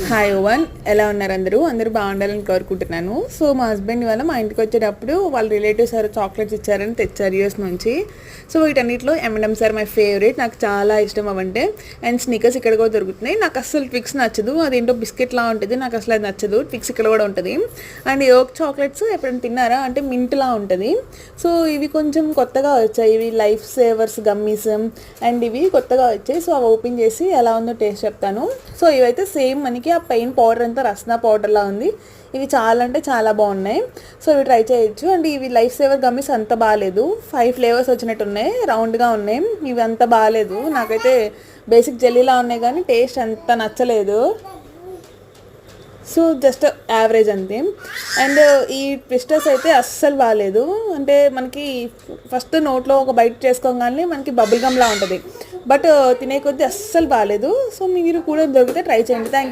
Hi woven, ఎలా ఉన్నారు? అందరూ బాగుండాలని కోరుకుంటున్నాను. సో మా హస్బెండ్ ఇవాళ మా ఇంటికి వచ్చేటప్పుడు వాళ్ళ రిలేటివ్స్ ఎవరు చాక్లెట్స్ ఇచ్చారని తెచ్చారు యూఎస్ నుంచి. సో వీటన్నిటిలో M&M's ఆర్ మై ఫేవరెట్. నాకు చాలా ఇష్టం అవంటే. అండ్ స్నికర్స్ ఇక్కడ కూడా దొరుకుతున్నాయి. నాకు అస్సలు ట్విక్స్ నచ్చదు, అదేంటో బిస్కెట్లా ఉంటుంది, నాకు అసలు అది నచ్చదు. ట్విక్స్ ఇక్కడ కూడా ఉంటుంది. అండ్ యోక్ చాక్లెట్స్ ఎప్పుడైనా తిన్నారా అంటే మింట్లా ఉంటుంది. సో ఇవి కొంచెం కొత్తగా వచ్చాయి, ఇవి లైఫ్ సేవర్స్ గమ్మీస్ అండ్ ఇవి కొత్తగా వచ్చాయి. సో అవి ఓపెన్ చేసి ఎలా ఉందో టేస్ట్ చెప్తాను. సో ఇవైతే సేమ్ మనకి ఆ పెయిన్ పౌడర్ అంతా రస్నా పౌడర్లా ఉంది. ఇవి చాలా అంటే చాలా బాగున్నాయి. సో ఇవి ట్రై చేయొచ్చు. అండ్ ఇవి లైఫ్ సేవర్ గమ్మీస్ అంత బాగాలేదు. 5 ఫ్లేవర్స్ వచ్చినట్టు ఉన్నాయి, రౌండ్గా ఉన్నాయి. ఇవి అంత బాగాలేదు, నాకైతే బేసిక్ జెల్లీలా ఉన్నాయి కానీ టేస్ట్ అంత నచ్చలేదు. సో జస్ట్ యావరేజ్ అంతే. అండ్ ఈ ట్విస్టర్స్ అయితే అస్సలు బాగాలేదు. అంటే మనకి ఫస్ట్ నోట్లో ఒక బైట్ చేసుకోగానే మనకి బబుల్ గమ్లా ఉంటుంది, బట్ తినే కొద్దీ అస్సలు బాగాలేదు. సో మీరు కూడా దొరికితే ట్రై చేయండి. Thank you.